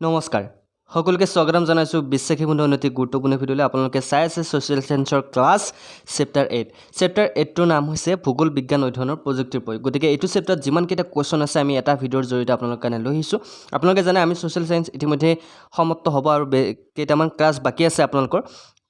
নমস্কাৰ সকলোকে স্বাগতম জনাইছো বিশ্বাসী বন্ধু অতি গুৰুত্বপূৰ্ণ ভিডিঅ'লৈ আপোনালোকে চাই আছে সোশ্যাল সায়েন্সৰ ক্লাছ চেপ্টাৰ 8 চেপ্টাৰ 8 ৰ নাম হৈছে ভূগোল বিজ্ঞান অধ্যয়নৰ প্ৰযুক্তিৰ প্ৰয়োগ গতিকে এইটো চেপ্টাৰত যিমান কেইটা কোৱেশ্চন আছে আমি এটা ভিডিঅ'ৰ জৰিয়তে আপোনালোকৰ কাৰণে লৈ আহিছো আপোনালোকে জানে আমি সোশ্যাল সায়েন্স ইতিমধ্যে সমাপ্ত হ'ব আৰু কেইটামান ক্লাছ বাকি আছে আপোনালোকৰ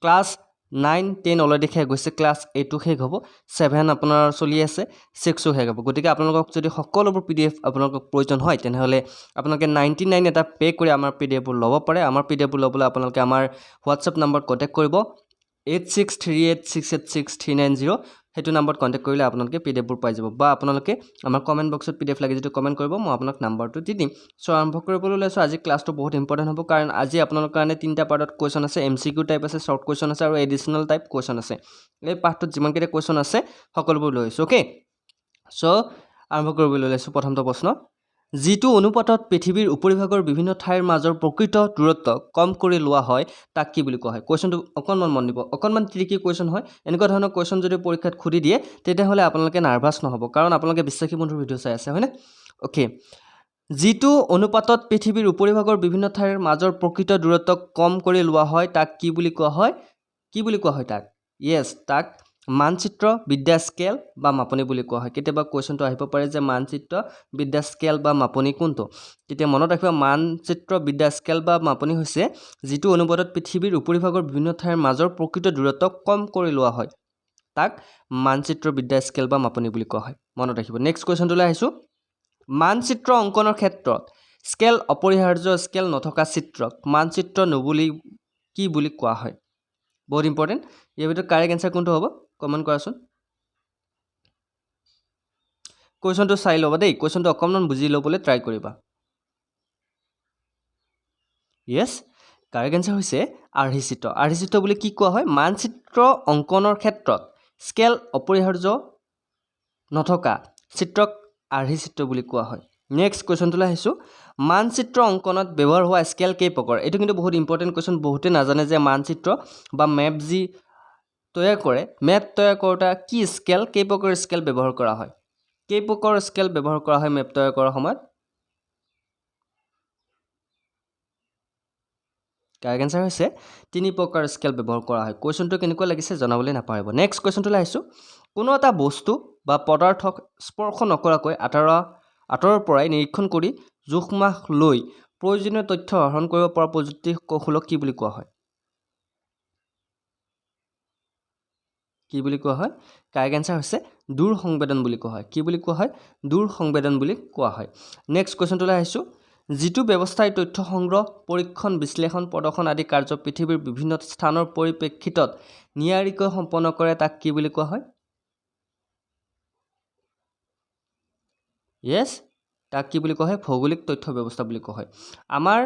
ক্লাছ 9 10 অলৰেডি শেষ গৈছে ক্লাছ 8 টো শেষ হ'ব 7 আপোনাৰ চলি আছে 6 ও শেষ হ'ব গতিকে আপোনালোকক যদি সকলোবোৰ পিডিএফ আপোনালোকক প্ৰয়োজন হয় তেনেহলে আপোনালোকে 99 এটা পে কৰি আমাৰ পিডিএফ বোৰ ল'ব পাৰে আমাৰ পিডিএফ বোৰ ল'বলৈ আপোনালোকে আমাৰ WhatsApp নম্বৰত কন্টাক্ট কৰিব 8638686390 হেতু নম্বৰত কন্টাক্ট কৰিলে আপোনালোকে পিডিএফ বোৰ পাই যাব বা আপোনালোকে আমাৰ কমেন্ট বক্সত পিডিএফ লাগে যদি কমেন্ট কৰিব মই আপোনাক নম্বৰটো দি দিম সো আৰম্ভ কৰিবলৈ লৈছো আজি ক্লাছটো বহুত ইম্পৰ্টেন্ট হ'ব কাৰণ আজি আপোনালোকৰ কাৰণে তিনটা পাৰ্টত কোৱেশ্চন আছে এমসিকিউ টাইপ আছে শৰ্ট কোৱেশ্চন আছে আৰু এডিশনাল টাইপ কোৱেশ্চন আছে এই পাৰ্টত যিমান কেইটা কোৱেশ্চন আছে সকলোবোৰ লৈছো ওকে সো আৰম্ভ কৰিবলৈ লৈছো প্ৰথমটো প্ৰশ্ন যিটো অনুপাতত পৃথিৱীৰ উপৰিভাগৰ বিভিন্ন ঠাইৰ মাজৰ প্ৰকৃত দূৰত্ব কম কৰি লোৱা হয় তাক কি বুলি কোৱা হয় কোৱেশ্চনটো অকনমান মন দিব অকনমান ট্ৰিকি কোৱেশ্চন হয় এনেকুৱা ধৰণৰ কোৱেশ্চন যদি পৰীক্ষাত খুদি দিয়ে তেতিয়াহলে আপোনালোকে নাৰ্ভাছ নহব কাৰণ আপোনালোকে বিশ্বাসী বন্ধুৰ ভিডিঅ চাই আছে হয়নে ওকে যিটো অনুপাতত পৃথিৱীৰ উপৰিভাগৰ বিভিন্ন ঠাইৰ মাজৰ প্ৰকৃত দূৰত্ব কম কৰি লোৱা হয় তাক কি বুলি কোৱা হয় তাক ইয়েস তাক মানচিত্ৰ বিদ্যা স্কেল বা মাপনি বুলি কোৱা হয় কেতিয়াবা কোৱেশ্চনটো আহিব পাৰে যে মানচিত্ৰ বিদ্যা স্কেল বা মাপনি কোনটো তেতিয়া মনত ৰাখিবা মানচিত্ৰ বিদ্যা স্কেল বা মাপনি হৈছে যিটো অনুপাতত পৃথিৱীৰ উপৰিভাগৰ বিভিন্ন ঠাইৰ মাজৰ প্ৰকৃত দূৰত্ব কম কৰি লোৱা হয় তাক মানচিত্ৰ বিদ্যা স্কেল বা মাপনি বুলি কোৱা হয় মনত ৰাখিব নেক্সট কোৱেশ্চনটোলৈ আহিছো মানচিত্ৰ অংকনৰ ক্ষেত্ৰত স্কেল অপৰিহাৰ্য স্কেল নথকা চিত্ৰক মানচিত্ৰ নবুলি কি বুলি কোৱা হয় বহুত ইম্পৰ্টেন্ট ইয়াৰ ভিতৰত কাৰেক্ট আনসাৰ কোনটো হ'ব কমেন্ট কৰাচোন কোৱেশ্চনটো চাই লবা দেই কোৱেশ্চনটো অকনমান বুজি লবলৈ ট্ৰাই কৰিবা ইয়েস কাৰেক্ট আনসাৰ হৈছে আৰ্হিচিত্ৰ বুলি কি কোৱা হয় মানচিত্ৰ অংকনৰ ক্ষেত্ৰত স্কেল অপৰিহাৰ্য নথকা চিত্ৰক আৰ্হিচিত্ৰ বুলি কোৱা হয় নেক্সট কোৱেশ্চনটোলৈ আহিছো মানচিত্ৰ অংকনত ব্যৱহাৰ হোৱা স্কেল কেই প্ৰকাৰ এটো কিন্তু বহুত ইম্পৰ্টেন্ট কোৱেশ্চন বহুতে নাজানে যে মানচিত্ৰ বা মেপ যি তৈয়াৰ কৰে মেপ তৈয়াৰ কৰোঁতে কি স্কেল কেই প্ৰকাৰ স্কেল ব্যৱহাৰ কৰা হয় কেই প্ৰকাৰ স্কেল ব্যৱহাৰ কৰা হয় মেপ তৈয়াৰ কৰাৰ সময়ত কাৰেক্ট আনসাৰ হৈছে তিনি প্ৰকাৰ স্কেল ব্যৱহাৰ কৰা হয় কোৱেশ্চনটো কেনেকুৱা লাগিছে জনাবলৈ নাপাহৰিব নেক্সট কোৱেশ্চনটোলৈ আহিছো কোনো এটা বস্তু বা পদাৰ্থক স্পৰ্শ নকৰাকৈ আঁতৰৰ পৰাই নিৰীক্ষণ কৰি জোখ-মাখ লৈ প্ৰয়োজনীয় তথ্য আহৰণ কৰিব পৰা প্ৰযুক্তি কৌশলক কি বুলি কোৱা হয় কাৰেক্ট আনসাৰ হৈছে দূৰ সংবেদন বুলি কোৱা হয় কি বুলি কোৱা হয় দূৰ সংবেদন বুলি কোৱা হয় নেক্সট কোৱেশ্চনটোলৈ আহিছো যিটো ব্যৱস্থাই তথ্য সংগ্ৰহ পৰীক্ষণ বিশ্লেষণ প্ৰদৰ্শন আদি কাৰ্য পৃথিৱীৰ বিভিন্ন স্থানৰ পৰিপ্ৰেক্ষিতত নিয়াৰিকৈ সম্পন্ন কৰে তাক কি বুলি কোৱা হয় ইয়েস তাক কি বুলি কোৱা হয় ভৌগোলিক তথ্য ব্যৱস্থা বুলি কোৱা হয় আমাৰ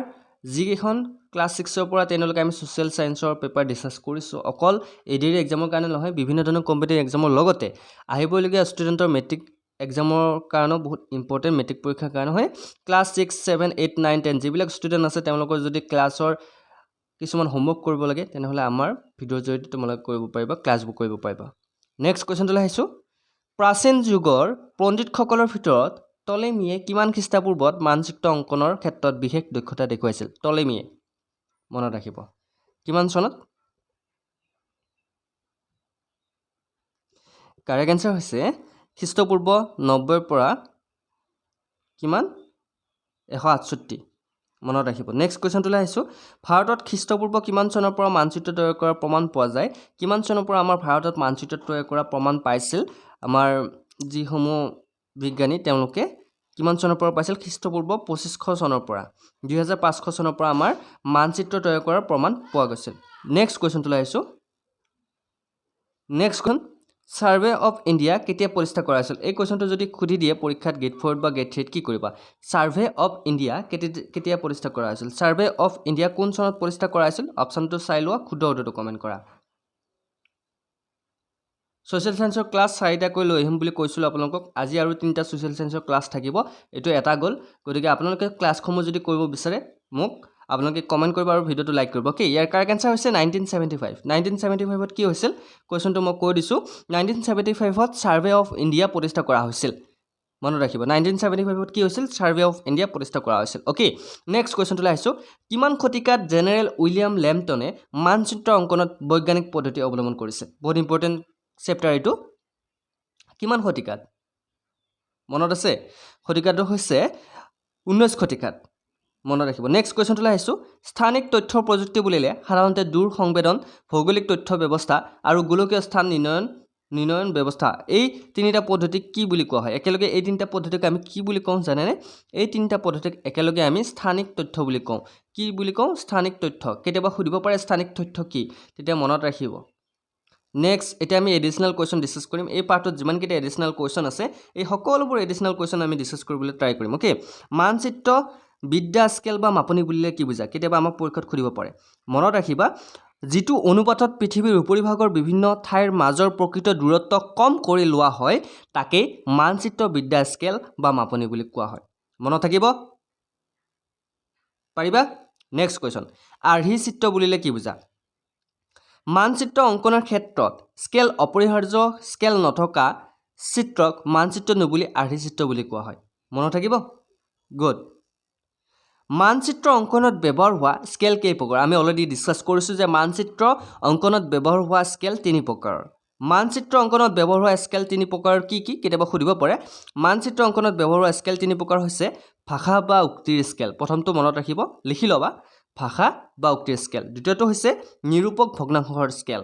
যিকেইখন ক্লাছ 6 ৰ পৰা 10 লৈকে আমি সোশ্যাল সায়েন্সৰ পেপাৰ ডিসকাস কৰিছো অকল এডিআৰ এক্সামৰ কাৰণে নহয় বিভিন্ন ধৰণৰ কম্পিটিটিভ এক্সামৰ লগতে আহিবলগীয়া ষ্টুডেন্টৰ মেট্ৰিক এক্সামৰ কাৰণে বহুত ইম্পৰ্টেন্ট মেট্ৰিক পৰীক্ষাৰ কাৰণে হয় ক্লাছ 6 7 8 9 10 যিবিলাক ষ্টুডেন্ট আছে তেওঁলোকৰ যদি ক্লাছৰ কিছুমান হোমৱৰ্ক কৰিব লাগে তেনেহলে আমাৰ ভিডিঅ'ৰ জৰিয়তে তোমালোকে কৰিব পাৰিবা ক্লাছবোৰ কৰিব পাৰিবা নেক্সট কোৱেশ্চনটোলৈ আহিছো প্ৰাচীন যুগৰ পণ্ডিতসকলৰ ভিতৰত টলেমিয়ে কিমান খ্ৰীষ্টপূৰ্বত মানচিত্ৰ অংকনৰ ক্ষেত্ৰত বিশেষ দক্ষতা দেখুৱাইছিল টলেমিয়ে মনত ৰাখিব কিমান চনত কাৰেক্ট আনসাৰ হৈছে খ্ৰীষ্টপূৰ্ব 90 ৰ পৰা কিমান 168 মনত ৰাখিব নেক্সট কোৱেশ্চনটোলৈ আহিছো ভাৰতত খ্ৰীষ্টপূৰ্ব কিমান চনৰ পৰা মানচিত্ৰ তৈয়াৰ কৰাৰ প্ৰমাণ পোৱা যায় কিমান চনৰ পৰা আমাৰ ভাৰতত মানচিত্ৰ তৈয়াৰ কৰা প্ৰমাণ পাইছিল আমাৰ যিসমূহ বিজ্ঞানী তেওঁলোকে কিমান চনৰ পৰা পাইছিল খ্ৰীষ্টপূৰ্ব 2500 চনৰ পৰা 2500 চনৰ পৰা আমাৰ মানচিত্ৰ তৈয়াৰ কৰাৰ প্ৰমাণ পোৱা গৈছিল নেক্সট কোৱেশ্চনটোলৈ আহিছো নেক্সট কোন সাৰ্ভে অফ ইণ্ডিয়া কেতিয়া প্ৰতিষ্ঠা কৰা হৈছিল এই কোৱেশ্চনটো যদি খুদি দিয়ে পৰীক্ষাত গেট 4 বা গেট 3 কি কৰিবা সাৰ্ভে অফ ইণ্ডিয়া কেতিয়া প্ৰতিষ্ঠা কৰা হৈছিল সাৰ্ভে অফ ইণ্ডিয়া কোন চনত প্ৰতিষ্ঠা কৰা হৈছিল অপচনটো চাই লোৱা খুদ উত্তৰটো কমেন্ট কৰা সোশ্যাল সায়েন্সৰ ক্লাছ 4টা কৈ লৈ আহিম বুলি কৈছিল আপোনালোকক আজি আৰু তিনটা সোশ্যাল সায়েন্সৰ ক্লাছ থাকিব এটো এটা গল গতিকে আপোনালোকে ক্লাছসমূহ যদি কৰিব বিচাৰে মোক আপোনালোকে কমেন্ট কৰিব আৰু ভিডিওটো লাইক কৰিব ওকে ইয়াৰ কাৰেক্ট আনসাৰ হৈছে 1975 ত কি হৈছিল কোৱেশ্চনটো মই কৈ দিছো 1975 ত সাৰ্ভে অফ ইণ্ডিয়া প্ৰতিষ্ঠা কৰা হৈছিল মনত ৰাখিব 1975 কি হৈছিল সাৰ্ভে অফ ইণ্ডিয়া প্ৰতিষ্ঠা কৰা হৈছিল ওকে নেক্সট কুৱেশ্যনটোলৈ আহিছোঁ কিমান শতিকাত জেনেৰেল উইলিয়াম লেম্পটনে মানচিত্ৰ অংকনত বৈজ্ঞানিক পদ্ধতি অৱলম্বন কৰিছে বহুত ইম্পৰ্টেণ্ট চেপ্টাৰ এইটো কিমান শতিকাত মনত আছে শতিকাটো হৈছে 19 শতিকাত মনত ৰাখিব নেক্সট কুৱেশ্যনটোলৈ আহিছোঁ স্থানিক তথ্য প্ৰযুক্তি বুলিলে সাধাৰণতে দূৰ সংবেদন ভৌগোলিক তথ্য ব্যৱস্থা আৰু গোলকীয় স্থান নিৰ্ণয়ন ব্যৱস্থা এই তিনিটা পদ্ধতিক কি বুলি কোৱা হয় একেলগে এই তিনিটা পদ্ধতিক আমি কি বুলি কওঁ জানেনে এই তিনিটা পদ্ধতিক একেলগে আমি স্থানিক তথ্য বুলি কওঁ কি বুলি কওঁ স্থানিক তথ্য কেতিয়াবা সুধিব পাৰে স্থানিক তথ্য কি তেতিয়া মনত ৰাখিব নেক্সট এতিয়া আমি এডিশনাল কুৱেশ্যন ডিছকাছ কৰিম এই পাৰ্টত যিমানকেইটা এডিশনাল কুৱেশ্যন আছে এই সকলোবোৰ এডিশনাল কুৱেশ্যন আমি ডিছকাছ কৰিবলৈ ট্ৰাই কৰিম ওকে মানচিত্ৰ বিদ্যা স্কেল বা মাপনি বুলিলে কি বুজা কেতিয়াবা আমাক পৰীক্ষাত সুধিব পাৰে মনত ৰাখিবা যিটো অনুপাতত পৃথিৱীৰ উপৰিভাগৰ বিভিন্ন ঠাইৰ মাজৰ প্ৰকৃত দূৰত্ব কম কৰি লোৱা হয় তাকে মানচিত্ৰ বিদ্যা স্কেল বা মাপনি বুলি কোৱা হয় মনত থাকিব পাৰিবা নেক্সট কুৱেশ্যন আৰ্হি চিত্ৰ বুলিলে কি বুজা মানচিত্ৰ অংকনৰ ক্ষেত্ৰত স্কেল অপৰিহাৰ্য স্কেল নথকা চিত্ৰক মানচিত্ৰ নুবুলি আৰ্হি চিত্ৰ বুলি কোৱা হয় মনত থাকিব গুড মানচিত্ৰ অংকনত ব্যৱহাৰ হোৱা স্কেল কেই প্ৰকাৰ আমি অলৰেডি ডিছকাছ কৰিছোঁ যে মানচিত্ৰ অংকনত ব্যৱহাৰ হোৱা স্কেল তিনি প্ৰকাৰৰ মানচিত্ৰ অংকনত ব্যৱহাৰ হোৱা স্কেল তিনি প্ৰকাৰৰ কি কি কেতিয়াবা সুধিব পাৰে মানচিত্ৰ অংকনত ব্যৱহাৰ হোৱা স্কেল তিনি প্ৰকাৰ হৈছে ভাষা বা উক্তিৰ স্কেল প্ৰথমটো মনত ৰাখিব লিখি ল'বা ভাষা বা উক্তিৰ স্কেল দ্বিতীয়টো হৈছে নিৰূপক ভগ্নাংশৰ স্কেল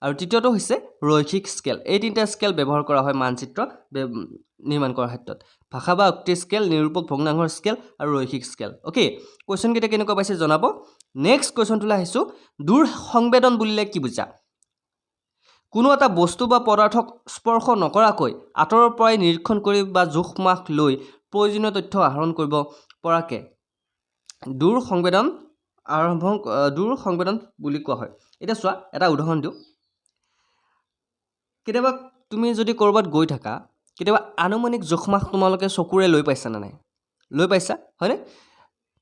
আৰু তৃতীয়টো হৈছে ৰৈখিক স্কেল এই তিনিটা স্কেল ব্যৱহাৰ কৰা হয় মানচিত্ৰ নিৰ্মাণ কৰাৰ ক্ষেত্ৰত ভাষা বা উক্তিৰ স্কেল নিৰূপক ভগ্নাংশৰ স্কেল আৰু ৰৈখিক স্কেল ওকে কুৱেশ্যন কেইটা কেনেকুৱা পাইছে জনাব নেক্সট কুৱেশ্যনটোলৈ আহিছোঁ দূৰ সংবেদন বুলিলে কি বুজা কোনো এটা বস্তু বা পদাৰ্থক স্পৰ্শ নকৰাকৈ আঁতৰৰ পৰাই নিৰীক্ষণ কৰি বা জোখ মাখ লৈ প্ৰয়োজনীয় তথ্য আহৰণ কৰিব পৰাকে দূৰ সংবেদন বুলি কোৱা হয় এতিয়া চোৱা এটা উদাহৰণ দিওঁ কেতিয়াবা তুমি যদি ক'ৰবাত গৈ থাকা কেতিয়াবা আনুমানিক জোখমাখ তোমালোকে চকুৰে লৈ পাইছা নে নাই লৈ পাইছা হয়নে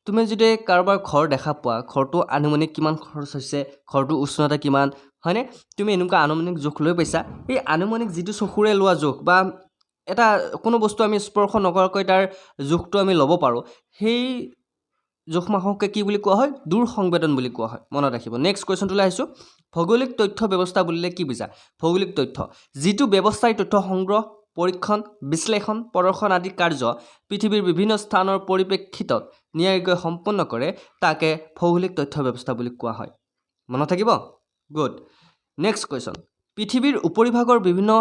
তুমি যদি কাৰোবাৰ ঘৰ দেখা পোৱা ঘৰটো আনুমানিক কিমান খৰচ হৈছে ঘৰটোৰ উষ্ণতা কিমান হয়নে তুমি এনেকুৱা আনুমানিক জোখ লৈ পাইছা এই আনুমানিক যিটো চকুৰে লোৱা জোখ বা এটা কোনো বস্তু আমি স্পৰ্শ নকৰাকৈ তাৰ জোখটো আমি ল'ব পাৰোঁ সেই জোখমাখকে কি বুলি কোৱা হয় দূৰ সংবেদন বুলি কোৱা হয় মনত ৰাখিব নেক্সট কুৱেশ্যনটোলৈ আহিছোঁ ভৌগোলিক তথ্য ব্যৱস্থা বুলিলে কি বুজা ভৌগোলিক তথ্য যিটো ব্যৱস্থাই তথ্য সংগ্ৰহ পৰীক্ষণ বিশ্লেষণ প্ৰদৰ্শন আদি কাৰ্য পৃথিৱীৰ বিভিন্ন স্থানৰ পৰিপ্ৰেক্ষিতত নিয়াৰিকৈ সম্পন্ন কৰে তাকে ভৌগোলিক তথ্য ব্যৱস্থা বুলি কোৱা হয় মনত থাকিব গুড নেক্সট কুৱেশ্যন পৃথিৱীৰ উপৰিভাগৰ বিভিন্ন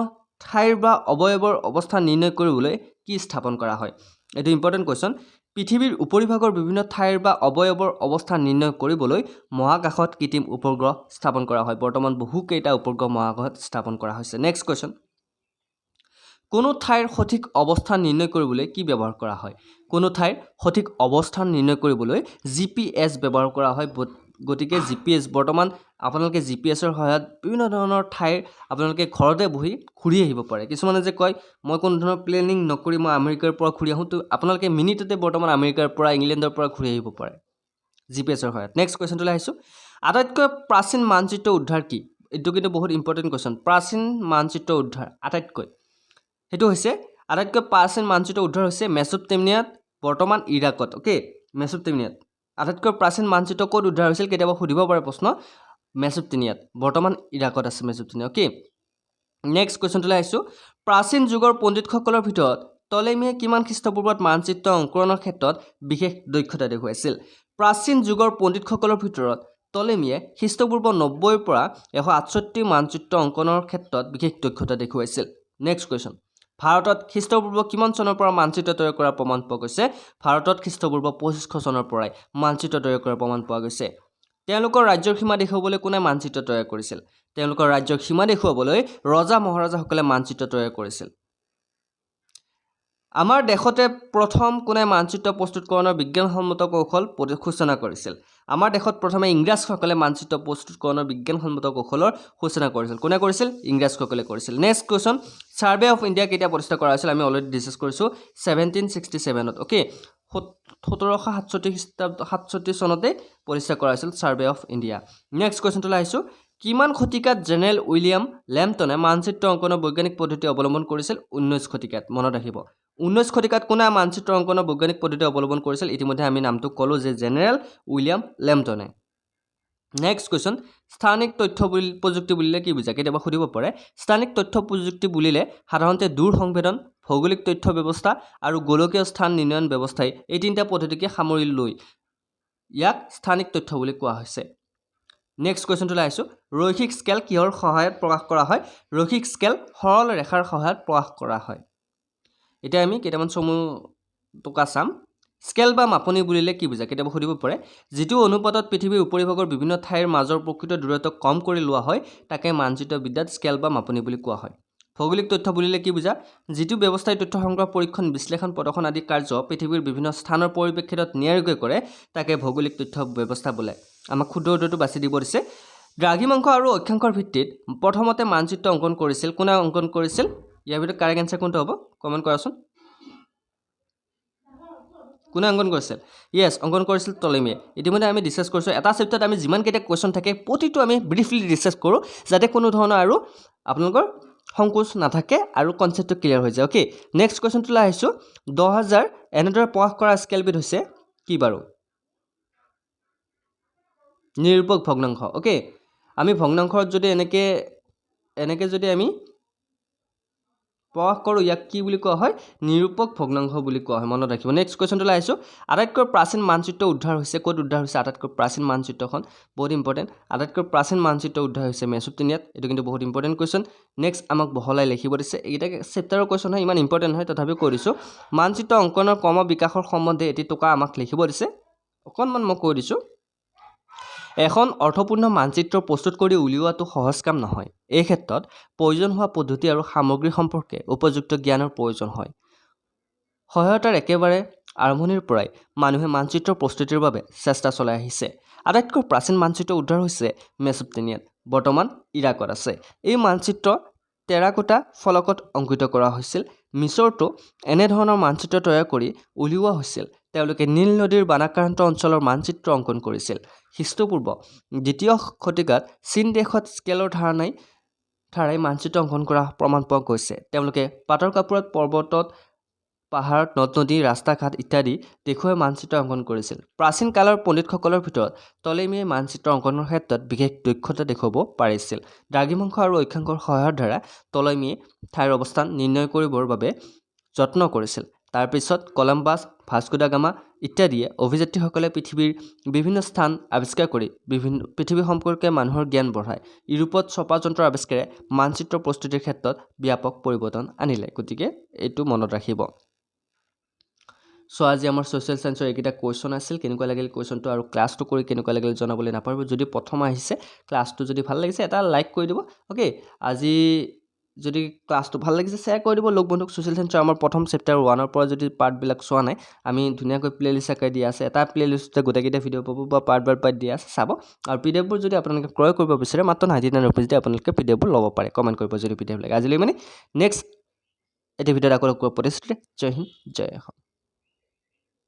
ঠাইৰ বা অৱয়ৱৰ অৱস্থা নিৰ্ণয় কৰিবলৈ কি স্থাপন কৰা হয় এইটো ইম্পৰ্টেণ্ট কুৱেশ্যন পৃথিৱীৰ উপৰিভাগৰ বিভিন্ন ঠাইৰ বা অৱয়ৱৰ অৱস্থা নিৰ্ণয় কৰিবলৈ মহাকাশত কৃত্ৰিম উপগ্ৰহ স্থাপন কৰা হয় বৰ্তমান বহুকেইটা উপগ্ৰহ মহাকাশত স্থাপন কৰা হৈছে নেক্সট কুৱেশ্যন কোনো ঠাইৰ সঠিক অৱস্থান নিৰ্ণয় কৰিবলৈ কি ব্যৱহাৰ কৰা হয় কোনো ঠাইৰ সঠিক অৱস্থান নিৰ্ণয় কৰিবলৈ GPS ব্যৱহাৰ কৰা হয় গতিকে GPS বৰ্তমান আপোনালোকে GPSৰ সহায়ত বিভিন্ন ধৰণৰ ঠাইৰ আপোনালোকে ঘৰতে বহি ঘূৰি আহিব পাৰে কিছুমানে যে কয় মই কোনো ধৰণৰ প্লেনিং নকৰি মই আমেৰিকাৰ পৰা ঘূৰি আহোঁ তো আপোনালোকে মিনিটতে বৰ্তমান আমেৰিকাৰ পৰা ইংলেণ্ডৰ পৰা ঘূৰি আহিব পাৰে GPSৰ সহায়ত নেক্সট কুৱেশ্যনটোলৈ আহিছোঁ আটাইতকৈ প্ৰাচীন মানচিত্ৰ উদ্ধাৰ কি এইটো কিন্তু বহুত ইম্পৰ্টেণ্ট কুৱেশ্যন প্ৰাচীন মানচিত্ৰ উদ্ধাৰ আটাইতকৈ সেইটো হৈছে আটাইতকৈ প্ৰাচীন মানচিত্ৰ উদ্ধাৰ হৈছে মেছোপটেমিয়াত বৰ্তমান ইৰাকত ওকে মেছোপটেমিয়াত আটাইতকৈ প্ৰাচীন মানচিত্ৰ ক'ত উদ্ধাৰ হৈছিল কেতিয়াবা সুধিব পাৰে প্ৰশ্ন মেছোপটেমিয়াত বৰ্তমান ইৰাকত আছে মেছোপটেমিয়া ওকে নেক্সট কুৱেশ্যনটোলৈ আহিছোঁ প্ৰাচীন যুগৰ পণ্ডিতসকলৰ ভিতৰত টলেমিয়ে কিমান খ্ৰীষ্টপূৰ্বত মানচিত্ৰ অংকনৰ ক্ষেত্ৰত বিশেষ দক্ষতা দেখুৱাইছিল প্ৰাচীন যুগৰ পণ্ডিতসকলৰ ভিতৰত টলেমিয়ে খ্ৰীষ্টপূৰ্ব 90ৰ পৰা 168 মানচিত্ৰ অংকনৰ ক্ষেত্ৰত বিশেষ দক্ষতা দেখুৱাইছিল নেক্সট কুৱেশ্যন ভাৰতত খ্ৰীষ্টপূৰ্ব কিমান চনৰ পৰা মানচিত্ৰ তৈয়াৰ কৰাৰ প্ৰমাণ পোৱা গৈছে ভাৰতত খ্ৰীষ্টপূৰ্ব 2500 চনৰ পৰাই মানচিত্ৰ তৈয়াৰ কৰাৰ প্ৰমাণ পোৱা গৈছে তেওঁলোকৰ ৰাজ্যৰ সীমা দেখুৱাবলৈ কোনে মানচিত্ৰ তৈয়াৰ কৰিছিল তেওঁলোকৰ ৰাজ্যৰ সীমা দেখুৱাবলৈ ৰজা মহাৰাজাসকলে মানচিত্ৰ তৈয়াৰ কৰিছিল আমাৰ দেশতে প্ৰথম কোনে মানচিত্ৰ প্ৰস্তুতকৰণৰ বিজ্ঞানসন্মত কৌশল সূচনা কৰিছিল আমাৰ দেশত প্ৰথমে ইংৰাজসকলে মানচিত্ৰ প্ৰস্তুতকৰণৰ বিজ্ঞানসন্মত কৌশলৰ সূচনা কৰিছিল কোনে কৰিছিল ইংৰাজসকলে কৰিছিল next question survey of India কেতিয়া প্ৰতিষ্ঠা কৰা হৈছিল আমি অলৰেডি ডিছকাছ কৰিছোঁ 1767 ওকে 1767 চনতে প্ৰতিষ্ঠা কৰা হৈছিল সাৰ্ভে অফ ইণ্ডিয়া নেক্সট কুৱেশ্যনটোলৈ আহিছোঁ কিমান শতিকাত জেনেৰেল উইলিয়াম লেম্পটনে মানচিত্ৰ অংকনৰ বৈজ্ঞানিক পদ্ধতি অৱলম্বন কৰিছিল 19 শতিকাত মনত ৰাখিব 19 শতিকাত কোনে মানচিত্ৰ অংকনৰ বৈজ্ঞানিক পদ্ধতি অৱলম্বন কৰিছিল ইতিমধ্যে আমি নামটো ক'লো যে জেনেৰেল উইলিয়াম লেম্পটনে নেক্সট কোৱেশ্চন স্থানিক তথ্য প্ৰযুক্তি বুলিলে কি বুজায় কেতিয়াবা সুধিব পাৰে স্থানিক তথ্য প্ৰযুক্তি বুলিলে সাধাৰণতে দূৰ সংবেদন ভৌগোলিক তথ্য ব্যৱস্থা আৰু গোলকীয় স্থান নিৰ্ণয়ন ব্যৱস্থাই এই তিনিটা পদ্ধতিকে সামৰি লৈ ইয়াক স্থানিক তথ্য বুলি কোৱা হৈছে নেক্সট কোৱেশ্চনটো লাইছো ৰৈখিক স্কেল কিহৰ সহায়ত প্ৰকাশ কৰা হয় ৰৈখিক স্কেল সৰল ৰেখাৰ সহায়ত প্ৰকাশ কৰা হয় এতিয়া আমি কেইটামান চমু টকা চাম স্কেল বা মাপনি বুলিলে কি বুজায় কেতিয়াবা সুধিব পাৰে যিটো অনুপাতত পৃথিৱীৰ উপৰিভাগৰ বিভিন্ন ঠাইৰ মাজৰ প্ৰকৃত দূৰত্ব কম কৰি লোৱা হয় তাকে মানচিত্ৰ বিদ্যাত স্কেল বা মাপনি বুলি কোৱা হয় ভৌগোলিক তথ্য বুলিলে কি বুজা যিটো ব্যৱস্থাই তথ্য সংগ্ৰহ পৰীক্ষণ বিশ্লেষণ প্ৰদৰ্শন আদি কাৰ্য পৃথিৱীৰ বিভিন্ন স্থানৰ পৰিপ্ৰেক্ষিতত নিয়াৰিকৈ কৰে তাকে ভৌগোলিক তথ্য ব্যৱস্থা বোলে আমাক ক্ষুদ্ৰ উত্তৰটো বাছি দিব দিছে দ্ৰাঘিমাংশ আৰু অক্ষাংশৰ ভিত্তিত প্ৰথমতে মানচিত্ৰ অংকন কৰিছিল কোনে অংকন কৰিছিল ইয়াৰ ভিতৰত কাৰেক্ট আনসাৰ কোনটো হ'ব কমেন্ট কৰাচোন কোনে অংকন কৰিছিল ইয়েছ অংকন কৰিছিল টলেমিয়ে ইতিমধ্যে আমি ডিসকাস কৰিছো এটা চেপ্টাৰত আমি যিমান কেইটা কোৱেশ্চন থাকে প্ৰতিটো আমি ব্ৰিফলি ডিসকাস কৰোঁ যাতে কোনো ধৰণৰ আৰু আপোনালোকৰ সংকোচ নাথাকে আৰু কনসেপ্টটো ক্লিয়াৰ হৈ যায় ওকে নেক্সট কোৱেশ্চনটো লৈ আহিছো 10000 এনেদৰে প্ৰকাশ কৰা স্কেলবিধ হৈছে কি বাৰু নিৰূপক ভগ্নাংশ ওকে আমি ভগ্নাংশত যদি এনেকে যদি আমি প্ৰকাশ কৰোঁ ইয়াক কি বুলি কোৱা হয় নিৰূপক ভগ্নাংশ বুলি কোৱা হয় মনত ৰাখিব নেক্সট কোৱেশ্চনটো লৈ আহিছো আটাইতকৈ প্ৰাচীন মানচিত্ৰ উদ্ধাৰ হৈছে ক'ত উদ্ধাৰ হৈছে আটাইতকৈ প্ৰাচীন মানচিত্ৰখন বহুত ইম্পৰ্টেণ্ট আটাইতকৈ প্ৰাচীন মানচিত্ৰ উদ্ধাৰ হৈছে মেচোপটেমিয়াত এইটো কিন্তু বহুত ইম্পৰ্টেণ্ট কুৱেশ্চন নেক্সট আমাক বহলাই লিখিব দিছে এইটা চেপ্টাৰৰ কুৱেশ্চন হয় ইমান ইম্পৰ্টেণ্ট হয় তথাপিও কৈ দিছো মানচিত্ৰ অংকনৰ ক্ৰম বিকাশৰ সম্বন্ধে এটি টকা আমাক লিখিব দিছে অকণমান মই কৈ দিছো এখন অৰ্থপূৰ্ণ মানচিত্ৰ প্ৰস্তুত কৰি উলিওৱাটো সহজ কাম নহয় এই ক্ষেত্ৰত প্ৰয়োজন হোৱা পদ্ধতি আৰু সামগ্ৰী সম্পৰ্কে উপযুক্ত জ্ঞানৰ প্ৰয়োজন হয় সহায়তাৰ একেবাৰে আৰম্ভণিৰ পৰাই মানুহে মানচিত্ৰ প্ৰস্তুতিৰ বাবে চেষ্টা চলাই আহিছে আটাইতকৈ প্ৰাচীন মানচিত্ৰ উদ্ধাৰ হৈছে মেচোপটেমিয়াত বৰ্তমান ইৰাকত আছে এই মানচিত্ৰ টেৰাকোটা ফলকত অংকিত কৰা হৈছিল মিছৰটো এনে ধৰণৰ মানচিত্ৰ তৈয়াৰ কৰি উলিওৱা হৈছিল তেওঁলোকে নীল নদীৰ বানাক্ৰান্ত অঞ্চলৰ মানচিত্ৰ অংকন কৰিছিল খ্ৰীষ্টপূৰ্ব দ্বিতীয় শতিকাত চীন দেশত স্কেলৰ ধাৰাই মানচিত্ৰ অংকন কৰা প্ৰমাণ পোৱা গৈছে তেওঁলোকে পাটৰ কাপোৰত পৰ্বতত পাহাৰত নদ নদী ৰাস্তা ঘাট ইত্যাদি দেখুৱাই মানচিত্ৰ অংকন কৰিছিল প্ৰাচীন কালৰ পণ্ডিতসকলৰ ভিতৰত টলেমিয়ে মানচিত্ৰ অংকনৰ ক্ষেত্ৰত বিশেষ দক্ষতা দেখুৱাব পাৰিছিল দ্ৰাঘিমাংশ আৰু অক্ষাংশৰ সহায়ৰ দ্বাৰা টলেমিয়ে ঠাইৰ অৱস্থান নিৰ্ণয় কৰিবৰ বাবে যত্ন কৰিছিল তাৰ পিছত কলম্বাছ ভাস্কো দা গামা ইত্যাদিয়ে অভিযাত্ৰীসকলে পৃথিৱীৰ বিভিন্ন স্থান আৱিষ্কাৰ কৰি বিভিন্ন পৃথিৱী সম্পৰ্কে মানুহৰ জ্ঞান বঢ়ায় ইউৰোপত ছপা যন্ত্ৰৰ আৱিষ্কাৰে মানচিত্ৰ প্ৰস্তুতিৰ ক্ষেত্ৰত ব্যাপক পৰিৱৰ্তন আনিলে গতিকে এইটো মনত ৰাখিব সো আজি আমাৰ সোশ্যাল সায়েন্সৰ এইকেইটা কোৱেশ্চন আছিল কেনেকুৱা লাগিল কোৱেশ্চনটো আৰু ক্লাছটো কৰি কেনেকুৱা লাগিল জনাবলৈ নাপাহৰিব যদি প্ৰথম আহিছে ক্লাছটো যদি ভাল লাগিছে এটা লাইক কৰি দিব ওকে আজি যদি ক্লাছটো ভাল লাগিছে শেয়াৰ কৰি দিব লোক বন্ধুক সোশ্যাল সায়েন্সৰ আমাৰ প্ৰথম চেপ্টাৰ 1ৰ পৰা যদি পাৰ্টবিলাক চোৱা নাই আমি ধুনীয়াকৈ প্লেলিষ্ট আকাৰে দিয়া আছে এটা প্লেলিষ্টতে গোটেইকেইটা ভিডিঅ' পাব বা পাৰ্ট বাই পাৰ্ট দিয়া আছে চাব আৰু পিডিএফবোৰ যদি আপোনালোকে ক্ৰয় কৰিব বিচাৰে মাত্ৰ 99 ৰুপিজতে আপোনালোকে পিডিএফবোৰ ল'ব পাৰে কমেণ্ট কৰিব যদি পিডিএফ লাগে আজিলৈ মানে নেক্সট এটা ভিডিঅ'ত আকৌ লগ পোৱাৰ প্ৰতিশ্ৰুতি জয় হিন্দ জয় অসম